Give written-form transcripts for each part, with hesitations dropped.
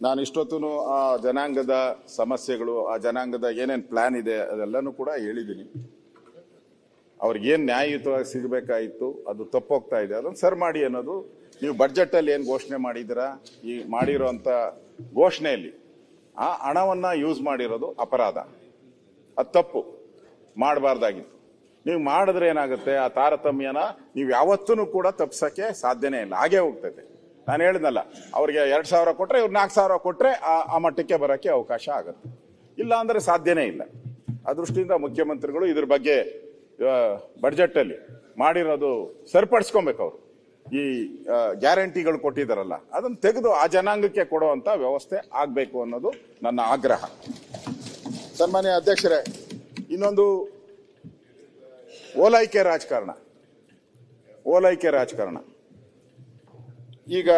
ನಾನು ಇಷ್ಟೊತ್ತು ಆ ಜನಾಂಗದ ಸಮಸ್ಯೆಗಳು, ಆ ಜನಾಂಗದ ಏನೇನು ಪ್ಲಾನ್ ಇದೆ ಅದೆಲ್ಲನೂ ಕೂಡ ಹೇಳಿದ್ದೀನಿ. ಅವ್ರಿಗೇನು ನ್ಯಾಯಯುತವಾಗಿ ಸಿಗಬೇಕಾಯಿತು ಅದು ತಪ್ಪೋಗ್ತಾ ಇದೆ, ಅದನ್ನು ಸರ್ ಮಾಡಿ ಅನ್ನೋದು. ನೀವು ಬಡ್ಜೆಟ್ ಅಲ್ಲಿ ಏನು ಘೋಷಣೆ ಮಾಡಿದ್ದೀರಾ, ಈ ಮಾಡಿರೋಂಥ ಘೋಷಣೆಯಲ್ಲಿ ಆ ಹಣವನ್ನ ಯೂಸ್ ಮಾಡಿರೋದು ಅಪರಾಧ, ಅದು ತಪ್ಪು, ಮಾಡಬಾರ್ದಾಗಿತ್ತು. ನೀವು ಮಾಡಿದ್ರೆ ಏನಾಗುತ್ತೆ, ಆ ತಾರತಮ್ಯನ ನೀವು ಯಾವತ್ತೂ ಕೂಡ ತಪ್ಪಿಸಕ್ಕೆ ಸಾಧ್ಯನೇ ಇಲ್ಲ, ಹಾಗೇ ಹೋಗ್ತೈತೆ. ನಾನು ಹೇಳಿದ್ನಲ್ಲ, ಅವ್ರಿಗೆ 2,000 ಕೊಟ್ರೆ ಇವ್ರು 4,000 ಕೊಟ್ರೆ ಆ ಮಟ್ಟಕ್ಕೆ ಬರೋಕ್ಕೆ ಅವಕಾಶ ಆಗುತ್ತೆ, ಇಲ್ಲ ಅಂದ್ರೆ ಸಾಧ್ಯನೇ ಇಲ್ಲ. ಆ ದೃಷ್ಟಿಯಿಂದ ಮುಖ್ಯಮಂತ್ರಿಗಳು ಇದ್ರ ಬಗ್ಗೆ ಬಡ್ಜೆಟ್ ಅಲ್ಲಿ ಮಾಡಿರೋದು ಸರಿಪಡಿಸ್ಕೊಬೇಕು. ಅವರು ಈ ಗ್ಯಾರಂಟಿಗಳು ಕೊಟ್ಟಿದ್ದಾರಲ್ಲ ಅದನ್ನು ತೆಗೆದು ಆ ಜನಾಂಗಕ್ಕೆ ಕೊಡುವಂತ ವ್ಯವಸ್ಥೆ ಆಗ್ಬೇಕು ಅನ್ನೋದು ನನ್ನ ಆಗ್ರಹ. ಸನ್ಮಾನ್ಯ ಅಧ್ಯಕ್ಷರೇ, ಇನ್ನೊಂದು ಓಲೈಕೆ ರಾಜಕಾರಣ. ಈಗ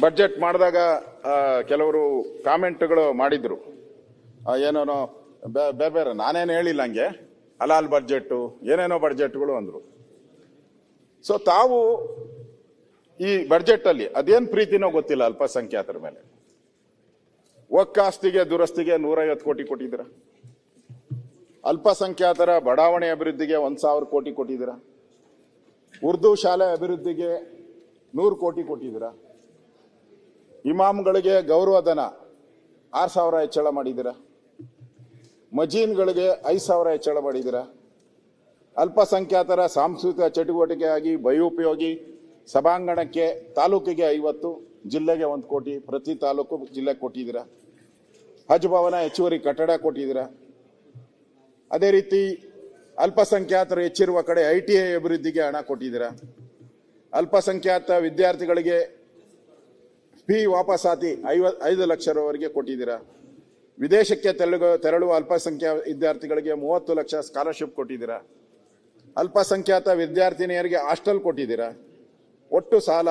ಬಡ್ಜೆಟ್ ಮಾಡಿದಾಗ ಕೆಲವರು ಕಾಮೆಂಟ್ಗಳು ಮಾಡಿದ್ರು, ಏನೇನೋ ಬೇರೆ ನಾನೇನು ಹೇಳಿಲ್ಲ, ಹಂಗೆ ಹಲಾಲ್ ಬಡ್ಜೆಟ್ ಏನೇನೋ ಬಡ್ಜೆಟ್ಗಳು ಅಂದ್ರು. ಸೊ ತಾವು ಈ ಬಡ್ಜೆಟ್ ಅಲ್ಲಿ ಅದೇನ್ ಪ್ರೀತಿನೋ ಗೊತ್ತಿಲ್ಲ ಅಲ್ಪಸಂಖ್ಯಾತರ ಮೇಲೆ. ಒಕ್ಕಾಸ್ತಿಗೆ ದುರಸ್ತಿಗೆ 150 ಕೋಟಿ ಕೊಟ್ಟಿದ್ದೀರ, ಅಲ್ಪಸಂಖ್ಯಾತರ ಬಡಾವಣೆ ಅಭಿವೃದ್ಧಿಗೆ 1,000 ಕೋಟಿ ಕೊಟ್ಟಿದ್ದೀರ, ಉರ್ದು ಶಾಲೆ ಅಭಿವೃದ್ಧಿಗೆ 100 ಕೋಟಿ ಕೊಟ್ಟಿದ್ದೀರ, ಇಮಾಮ್ಗಳಿಗೆ ಗೌರವಧನ 6,000 ಹೆಚ್ಚಳ ಮಾಡಿದ್ದೀರ, ಮಜೀನ್ಗಳಿಗೆ 5,000 ಹೆಚ್ಚಳ ಮಾಡಿದ್ದೀರ, ಅಲ್ಪಸಂಖ್ಯಾತರ ಸಾಂಸ್ಕೃತಿಕ ಚಟುವಟಿಕೆಯಾಗಿ ಬಯೋಪಯೋಗಿ ಸಭಾಂಗಣಕ್ಕೆ ತಾಲೂಕಿಗೆ 50, ಜಿಲ್ಲೆಗೆ 1 ಕೋಟಿ, ಪ್ರತಿ ತಾಲೂಕು ಜಿಲ್ಲೆಗೆ ಕೊಟ್ಟಿದ್ದೀರ, ಹಜ್ ಭವನ ಹೆಚ್ಚುವರಿ ಕಟ್ಟಡ ಕೊಟ್ಟಿದ್ದೀರ. ಅದೇ ರೀತಿ ಅಲ್ಪಸಂಖ್ಯಾತರು ಹೆಚ್ಚಿರುವ ಕಡೆ ITI ಅಭಿವೃದ್ಧಿಗೆ ಹಣ ಕೊಟ್ಟಿದ್ದೀರ, ಅಲ್ಪಸಂಖ್ಯಾತ ವಿದ್ಯಾರ್ಥಿಗಳಿಗೆ ಫೀ ವಾಪಸಾತಿ 5 ಲಕ್ಷವರೆಗೆ ಕೊಟ್ಟಿದ್ದೀರ, ವಿದೇಶಕ್ಕೆ ತೆರಳುವ ಅಲ್ಪಸಂಖ್ಯಾತ ವಿದ್ಯಾರ್ಥಿಗಳಿಗೆ 30 ಲಕ್ಷ ಸ್ಕಾಲರ್ಶಿಪ್ ಕೊಟ್ಟಿದ್ದೀರ, ಅಲ್ಪಸಂಖ್ಯಾತ ವಿದ್ಯಾರ್ಥಿನಿಯರಿಗೆ ಹಾಸ್ಟೆಲ್ ಕೊಟ್ಟಿದ್ದೀರ. ಒಟ್ಟು ಸಾಲ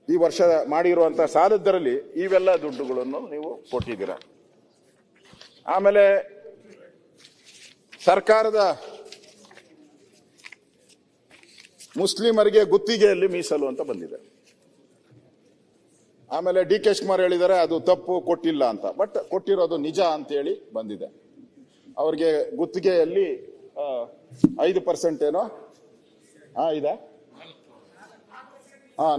ಈ ವರ್ಷ ಮಾಡಿರುವಂತಹ ಸಾಲದರಲ್ಲಿ ಇವೆಲ್ಲ ದುಡ್ಡುಗಳನ್ನು ನೀವು ಕೊಟ್ಟಿದ್ದೀರ. ಆಮೇಲೆ ಸರ್ಕಾರದ ಮುಸ್ಲಿಮರಿಗೆ ಗುತ್ತಿಗೆಯಲ್ಲಿ ಮೀಸಲು ಅಂತ ಬಂದಿದೆ. ಆಮೇಲೆ DK ಶಿವಕುಮಾರ್ ಹೇಳಿದ್ದಾರೆ ಅದು ತಪ್ಪು, ಕೊಟ್ಟಿಲ್ಲ ಅಂತ. ಬಟ್ ಕೊಟ್ಟಿರೋದು ನಿಜ ಅಂತೇಳಿ ಬಂದಿದೆ. ಅವ್ರಿಗೆ ಗುತ್ತಿಗೆಯಲ್ಲಿ 5% ಏನೋ ಇದೆ,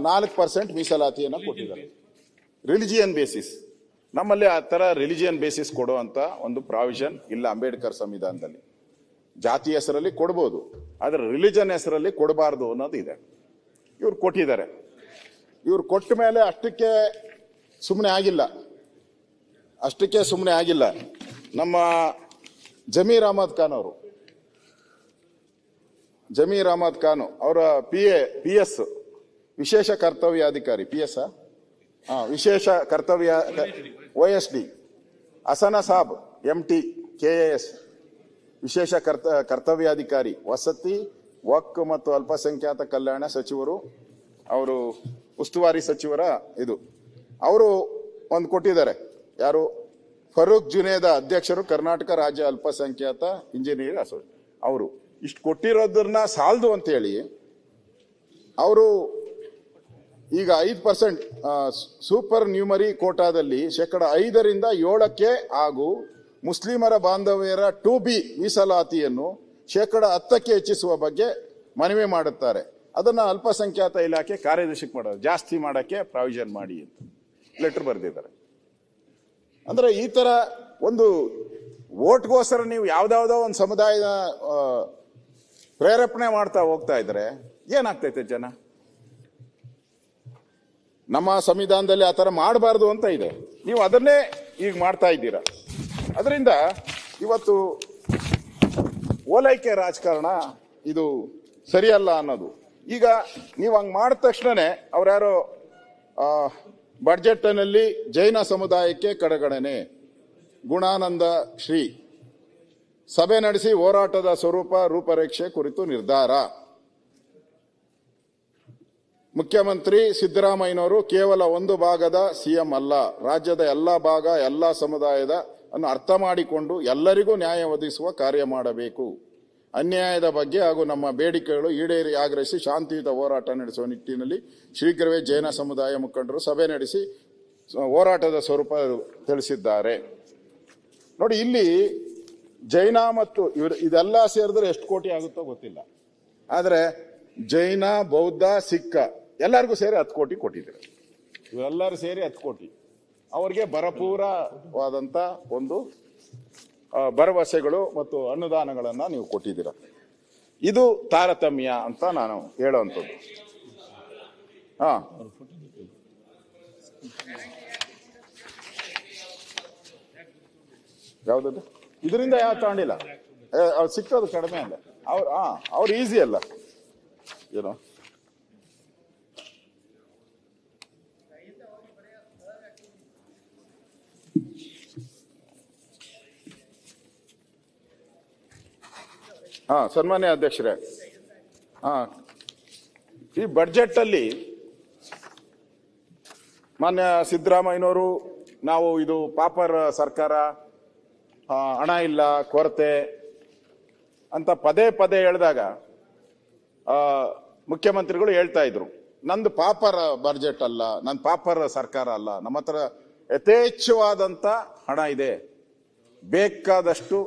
4% ಮೀಸಲಾತಿಯನ್ನು ಕೊಟ್ಟಿದ್ದಾರೆ. ರಿಲಿಜಿಯನ್ ಬೇಸಿಸ್, ನಮ್ಮಲ್ಲಿ ಆ ತರ ರಿಲಿಜಿಯನ್ ಬೇಸಿಸ್ ಕೊಡುವಂತ ಒಂದು ಪ್ರಾವಿಷನ್ ಇಲ್ಲ ಅಂಬೇಡ್ಕರ್ ಸಂವಿಧಾನದಲ್ಲಿ. ಜಾತಿ ಹೆಸರಲ್ಲಿ ಕೊಡ್ಬೋದು, ಆದ್ರೆ ರಿಲಿಜನ್ ಹೆಸರಲ್ಲಿ ಕೊಡಬಾರ್ದು ಅನ್ನೋದು ಇದೆ. ಇವ್ರು ಕೊಟ್ಟಿದ್ದಾರೆ. ಇವ್ರು ಕೊಟ್ಟ ಮೇಲೆ ಅಷ್ಟಕ್ಕೆ ಸುಮ್ಮನೆ ಆಗಿಲ್ಲ. ನಮ್ಮ ಜಮೀರ್ ಅಹಮದ್ ಖಾನ್ ಅವರ PS ವಿಶೇಷ ಕರ್ತವ್ಯಾಧಿಕಾರಿ, ವಿಶೇಷ ಕರ್ತವ್ಯ OSD, ಹಸನ ಸಾಬ್ MT KAS ವಿಶೇಷ ಕರ್ತವ್ಯಾಧಿಕಾರಿ, ವಸತಿ ವಕ್ ಮತ್ತು ಅಲ್ಪಸಂಖ್ಯಾತ ಕಲ್ಯಾಣ ಸಚಿವರು, ಅವರು ಉಸ್ತುವಾರಿ ಸಚಿವರ ಇದು. ಅವರು ಒಂದು ಕೊಟ್ಟಿದ್ದಾರೆ. ಯಾರು? ಫರೂಕ್ ಜುನೇದ ಅಧ್ಯಕ್ಷರು, ಕರ್ನಾಟಕ ರಾಜ್ಯ ಅಲ್ಪಸಂಖ್ಯಾತ ಇಂಜಿನಿಯರ್ ಅಸೋಸಿಯೇಷನ್. ಅವರು ಇಷ್ಟು ಕೊಟ್ಟಿರೋದನ್ನ ಸಾಲದು ಅಂತ ಹೇಳಿ ಅವರು ಈಗ 5% ಸೂಪರ್ ನ್ಯೂಮರಿ ಕೋಟಾದಲ್ಲಿ 5% 7% ಹಾಗೂ ಮುಸ್ಲಿಮರ ಬಾಂಧವ್ಯರ 2B ಮೀಸಲಾತಿಯನ್ನು 10% ಹೆಚ್ಚಿಸುವ ಬಗ್ಗೆ ಮನವಿ ಮಾಡುತ್ತಾರೆ. ಅದನ್ನ ಅಲ್ಪಸಂಖ್ಯಾತ ಇಲಾಖೆ ಕಾರ್ಯದರ್ಶಿಗೆ ಮಾಡೋದು, ಜಾಸ್ತಿ ಮಾಡಕ್ಕೆ ಪ್ರಾವಿಷನ್ ಮಾಡಿ ಅಂತ ಲೆಟರ್ ಬರೆದಿದ್ದಾರೆ. ಅಂದ್ರೆ ಈ ತರ ಒಂದು ವೋಟ್ಗೋಸ್ಕರ ನೀವು ಯಾವ್ದಾವ್ದೋ ಒಂದು ಸಮುದಾಯದ ಪ್ರೇರೇಪಣೆ ಮಾಡ್ತಾ ಹೋಗ್ತಾ ಇದ್ರೆ ಏನಾಗ್ತೈತೆ ಜನ? ನಮ್ಮ ಸಂವಿಧಾನದಲ್ಲಿ ಆತರ ಮಾಡಬಾರ್ದು ಅಂತ ಇದೆ, ನೀವು ಅದನ್ನೇ ಈಗ ಮಾಡ್ತಾ ಇದ್ದೀರಾ. ಅದರಿಂದ ಇವತ್ತು ಓಲೈಕೆ ರಾಜಕಾರಣ ಇದು ಸರಿಯಲ್ಲ ಅನ್ನೋದು. ಈಗ ನೀವು ಹಂಗ್ ಮಾಡಿದ ತಕ್ಷಣನೇ ಅವ್ರ್ಯಾರೋ ಬಡ್ಜೆಟ್ ನಲ್ಲಿ ಜೈನ ಸಮುದಾಯಕ್ಕೆ ಕಡೆಗಣನೆ, ಗುಣಾನಂದ ಶ್ರೀ ಸಭೆ ನಡೆಸಿ ಹೋರಾಟದ ಸ್ವರೂಪ ರೂಪರೇಷೆ ಕುರಿತು ನಿರ್ಧಾರ. ಮುಖ್ಯಮಂತ್ರಿ ಸಿದ್ದರಾಮಯ್ಯನವರು ಕೇವಲ ಒಂದು ಭಾಗದ CM ಅಲ್ಲ, ರಾಜ್ಯದ ಎಲ್ಲಾ ಭಾಗ, ಎಲ್ಲಾ ಸಮುದಾಯದ ಅನ್ನು ಅರ್ಥ ಮಾಡಿಕೊಂಡು ಎಲ್ಲರಿಗೂ ನ್ಯಾಯ ಒದಗಿಸುವ ಕಾರ್ಯ ಮಾಡಬೇಕು. ಅನ್ಯಾಯದ ಬಗ್ಗೆ ಹಾಗೂ ನಮ್ಮ ಬೇಡಿಕೆಗಳು ಈಡೇರಿ ಆಗ್ರಹಿಸಿ ಶಾಂತಿಯುತ ಹೋರಾಟ ನಡೆಸುವ ನಿಟ್ಟಿನಲ್ಲಿ ಶೀಘ್ರವೇ ಜೈನ ಸಮುದಾಯ ಮುಖಂಡರು ಸಭೆ ನಡೆಸಿ ಹೋರಾಟದ ಸ್ವರೂಪ ತಿಳಿಸಿದ್ದಾರೆ. ನೋಡಿ, ಇಲ್ಲಿ ಜೈನ ಮತ್ತು ಇದೆಲ್ಲ ಸೇರಿದ್ರೆ ಎಷ್ಟು ಕೋಟಿ ಆಗುತ್ತೋ ಗೊತ್ತಿಲ್ಲ. ಆದರೆ ಜೈನ, ಬೌದ್ಧ, ಸಿಖ್ ಎಲ್ಲರಿಗೂ ಸೇರಿ 10 ಕೋಟಿ ಕೊಟ್ಟಿದ್ದಾರೆ. ಇವೆಲ್ಲರೂ ಸೇರಿ 10 ಕೋಟಿ ಅವರಿಗೆ ಭರಪೂರವಾದಂಥ ಒಂದು ಭರವಸೆಗಳು ಮತ್ತು ಅನುದಾನಗಳನ್ನು ನೀವು ಕೊಟ್ಟಿದ್ದೀರ. ಇದು ತಾರತಮ್ಯ ಅಂತ ನಾನು ಹೇಳುವಂಥದ್ದು. ಯಾವ್ದು ಇದರಿಂದ ಯಾವ ತಗೊಂಡಿಲ್ಲ, ಅವ್ರು ಸಿಕ್ಕೋದು ಕಡಿಮೆ ಅಲ್ಲ, ಅವ್ರು ಈಸಿ ಅಲ್ಲ ಏನೋ. ಸನ್ಮಾನ್ಯ ಅಧ್ಯಕ್ಷರೇ, ಈ ಬಡ್ಜೆಟ್ ಅಲ್ಲಿ ಮಾನ್ಯ ಸಿದ್ದರಾಮಯ್ಯನವರು ನಾವು ಇದು ಪಾಪರ್ ಸರ್ಕಾರ, ಹಣ ಇಲ್ಲ, ಕೊರತೆ ಅಂತ ಪದೇ ಪದೇ ಹೇಳಿದಾಗ ಮುಖ್ಯಮಂತ್ರಿಗಳು ಹೇಳ್ತಾ ಇದ್ರು, ನಂದು ಪಾಪರ್ ಬಡ್ಜೆಟ್ ಅಲ್ಲ, ನಂದು ಪಾಪರ್ ಸರ್ಕಾರ ಅಲ್ಲ, ನಮ್ಮ ಹತ್ರ ಯಥೇಚ್ಛವಾದಂತ ಹಣ ಇದೆ, ಬೇಕಾದಷ್ಟು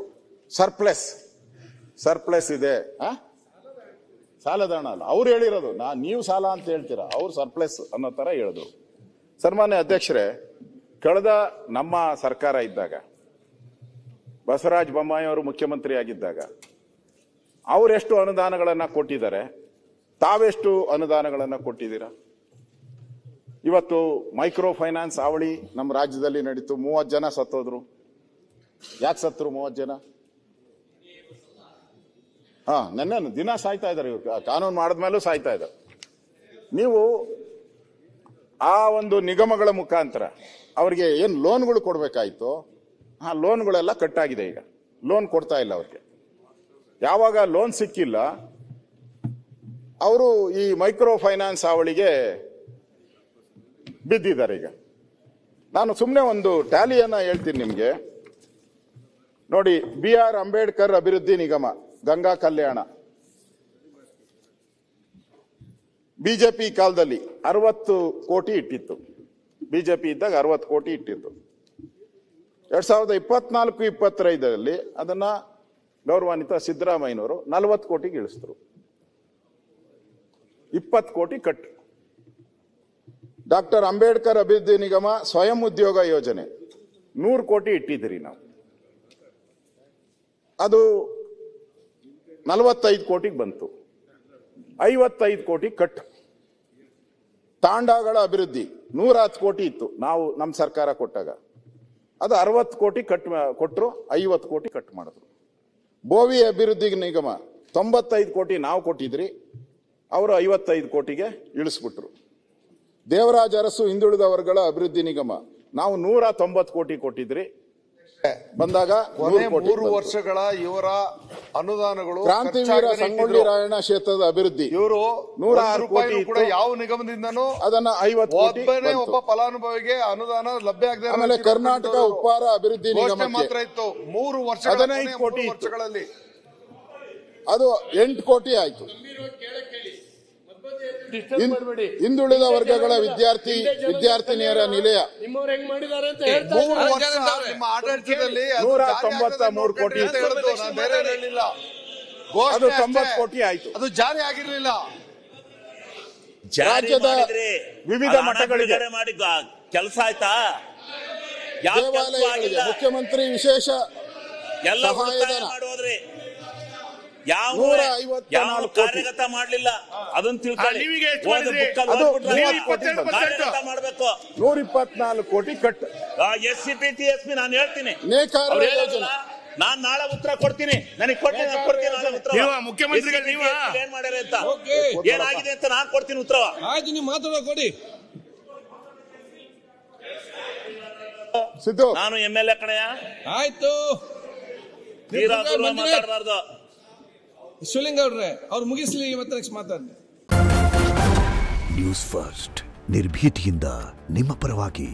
ಸರ್ಪ್ಲಸ್ ಇದೆ. ಸಾಲದ ಹಣ ಅಲ್ಲ ಅವ್ರು ಹೇಳಿರೋದು, ನೀವು ಸಾಲ ಅಂತ ಹೇಳ್ತೀರಾ, ಅವ್ರು ಸರ್ಪ್ಲಸ್ ಅನ್ನೋ ತರ ಹೇಳಿದ್ರು. ಸನ್ಮಾನ್ಯ ಅಧ್ಯಕ್ಷರೇ, ಕಳೆದ ನಮ್ಮ ಸರ್ಕಾರ ಇದ್ದಾಗ ಬಸವರಾಜ ಬೊಮ್ಮಾಯಿ ಅವರು ಮುಖ್ಯಮಂತ್ರಿ ಆಗಿದ್ದಾಗ ಅವರೆಷ್ಟು ಅನುದಾನಗಳನ್ನ ಕೊಟ್ಟಿದ್ದಾರೆ, ತಾವೆಷ್ಟು ಅನುದಾನಗಳನ್ನ ಕೊಟ್ಟಿದ್ದೀರಾ? ಇವತ್ತು ಮೈಕ್ರೋ ಫೈನಾನ್ಸ್ ಅವಳಿ ನಮ್ಮ ರಾಜ್ಯದಲ್ಲಿ ನಡೀತು, 30 ಜನ ಸತ್ತೋದ್ರು. ಯಾಕೆ ಸತ್ರು 30 ಜನ? ನೆನ್ನೆ ದಿನ ಸಾಯ್ತಾ ಇದ್ದಾರೆ, ಇವ್ರು ಕಾನೂನು ಮಾಡಿದ್ಮೇಲೂ ಸಾಯ್ತಾ ಇದ್ದಾರೆ. ನೀವು ಆ ಒಂದು ನಿಗಮಗಳ ಮುಖಾಂತರ ಅವ್ರಿಗೆ ಏನು ಲೋನ್ಗಳು ಕೊಡ್ಬೇಕಾಯ್ತು, ಆ ಲೋನ್ಗಳೆಲ್ಲ ಕಟ್ಟಾಗಿದೆ. ಈಗ ಲೋನ್ ಕೊಡ್ತಾ ಇಲ್ಲ ಅವ್ರಿಗೆ. ಯಾವಾಗ ಲೋನ್ ಸಿಕ್ಕಿಲ್ಲ, ಅವರು ಈ ಮೈಕ್ರೋ ಫೈನಾನ್ಸ್ ಅವಳಿಗೆ ಬಿದ್ದಿದ್ದಾರೆ. ಈಗ ನಾನು ಸುಮ್ಮನೆ ಒಂದು ಟ್ಯಾಲಿಯನ್ನ ಹೇಳ್ತೀನಿ ನಿಮ್ಗೆ. ನೋಡಿ, BR ಅಂಬೇಡ್ಕರ್ ಅಭಿವೃದ್ಧಿ ನಿಗಮ, ಗಂಗಾ ಕಲ್ಯಾಣ, ಬಿಜೆಪಿ ಕಾಲದಲ್ಲಿ 60 ಕೋಟಿ ಇಟ್ಟಿತ್ತು. ಬಿಜೆಪಿ ಇದ್ದಾಗ 60 ಕೋಟಿ ಇಟ್ಟಿತ್ತು. 2024-25 ಅದನ್ನ ಗೌರವಾನ್ವಿತ ಸಿದ್ದರಾಮಯ್ಯನವರು 40 ಕೋಟಿಗೆ ಇಳಿಸಿದ್ರು. 20 ಕೋಟಿ ಕಟ್. ಡಾಕ್ಟರ್ ಅಂಬೇಡ್ಕರ್ ಅಭಿವೃದ್ಧಿ ನಿಗಮ ಸ್ವಯಂ ಉದ್ಯೋಗ ಯೋಜನೆ 100 ಕೋಟಿ ಇಟ್ಟಿದ್ರಿ ನಾವು, ಅದು 45 ಕೋಟಿಗೆ ಬಂತು. 55 ಕೋಟಿ ಕಟ್. ತಾಂಡಾಗಳ ಅಭಿವೃದ್ಧಿ 110 ಕೋಟಿ ಇತ್ತು ನಾವು ನಮ್ಮ ಸರ್ಕಾರ ಕೊಟ್ಟಾಗ, ಅದು 60 ಕೋಟಿ ಕೊಟ್ಟರು, 50 ಕೋಟಿ ಕಟ್ ಮಾಡಿದ್ರು. ಬೋವಿ ಅಭಿವೃದ್ಧಿ ನಿಗಮ 95 ಕೋಟಿ ನಾವು ಕೊಟ್ಟಿದ್ರಿ, ಅವರು 55 ಕೋಟಿಗೆ ಇಳಿಸ್ಬಿಟ್ರು. ದೇವರಾಜ ಅರಸು ಹಿಂದುಳಿದ ವರ್ಗಗಳ ಅಭಿವೃದ್ಧಿ ನಿಗಮ ನಾವು 190 ಕೋಟಿ ಕೊಟ್ಟಿದ್ರಿ, ಬಂದಾಗ 3 ವರ್ಷಗಳ ಇವರ ಅನುದಾನಗಳು. ಕ್ರಾಂತಿವೀರ ಸಂಗೊಳ್ಳಿ ರಾಯಣ್ಣ ಕ್ಷೇತ್ರದ ಅಭಿವೃದ್ಧಿ ಇವರು 106 ಕೋಟಿ ಕೂಡ ಯಾವ ನಿಗಮದಿಂದನೂ ಅದನ್ನ 50 ಕೋಟಿ ಒಬ್ಬ ಫಲಾನುಭವಿಗೆ ಅನುದಾನ ಲಭ್ಯ ಆಗದೆ. ಆಮೇಲೆ ಕರ್ನಾಟಕ ಉಪಹಾರ ಅಭಿವೃದ್ಧಿ ನಿಗಮ ಮಾತ್ರ ಇತ್ತು 3 ವರ್ಷ 15 ಕೋಟಿ ವರ್ಷಗಳಲ್ಲಿ, ಅದು 8 ಕೋಟಿ ಆಯ್ತು. ಹಿಂದುಳಿದ ವರ್ಗಗಳ ವಿದ್ಯಾರ್ಥಿನಿಯರ ನಿಲಯ 193 ಕೋಟಿ, ಅದು 90 ಕೋಟಿ ಆಯ್ತು. ಅದು ಜಾರಿ ಆಗಿರಲಿಲ್ಲ. ರಾಜ್ಯದ ವಿವಿಧ ಮಠಗಳಿಗೆ ಮಾಡಿ ಕೆಲಸ ಆಯ್ತಾ? ದೇವಾಲಯಗಳಿಗೆ ಮುಖ್ಯಮಂತ್ರಿ ವಿಶೇಷ ಸಹಾಯಧನ ಯಾವ ಕಾರ್ಯಗತ ಮಾಡ್ಲಿಲ್ಲ, ಅದನ್ನ ತಿಳ್ಕೊಳ್ಳಿ. 124 ಕೋಟಿ ಕಟ್. SCP TSP ನಾನು ಹೇಳ್ತೀನಿ, ನಾನ್ ನಾಳೆ ಉತ್ತರ ಕೊಡ್ತೀನಿ. ನನಗೆ ಕೊಡ್ತೀನಿ ಮುಖ್ಯಮಂತ್ರಿಗಳು ಏನ್ ಮಾಡ್ಯಾರ ಅಂತ, ಏನಾಗಿದೆ ಅಂತ ನಾನ್ ಕೊಡ್ತೀನಿ ಉತ್ತರ. ಆಯ್ತು, ನೀವು ಮಾತಾಡೋ ಕೊಡಿ. ಸಿದ್ದು, ನಾನು MLA ಕಣಯ್ಯ. ಆಯ್ತು, ಮಾತಾಡಬಾರ್ದು. ಶಿವಲಿಂಗೌಡ್ರೆ ಅವ್ರು ಮುಗಿಸ್ಲಿ, ಮತ್ತೆ ನೆಕ್ಸ್ಟ್ ಮಾತಾಡಿ. ನ್ಯೂಸ್ ಫಸ್ಟ್, ನಿರ್ಭೀತಿಯಿಂದ ನಿಮ್ಮ ಪರವಾಗಿ.